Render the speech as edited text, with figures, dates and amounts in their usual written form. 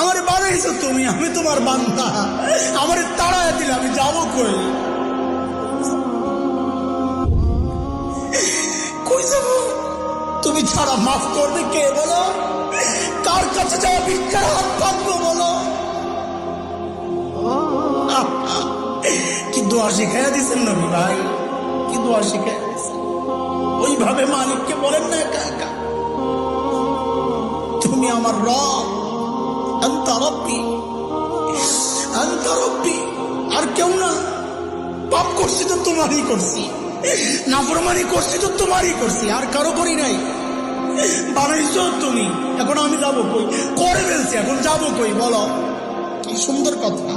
আমারে বানাইছো তুমি, আমি তোমার বান্দা। আমারে তাড়ায় দিলে আমি যাবো কই? কই যাবো? তুমি ছাড়া মাফ করবে কে বলো? কার কাছে যাওয়া ভিক্ষার হাত পাতবো বলো? কি দোয়া শিখাইয়া দিচ্ছেন নবী ভাই, কি দোয়া শিখাইয়া দিচ্ছেন। ওইভাবে মালিককে বলেন না একা একা, তুমি আমার রব, আনতা রব্বি, আনতা রব্বি, আর কেউ না। পাপ করছি তো তোমারই করছি, নাফরমানি করছি তো তোমারই করছি, আর কারো করি নাই। বানাইছো তুমি, এখন আমি যাবো কই? করে ফেলছি, এখন যাবো কই বলো? কি সুন্দর কথা।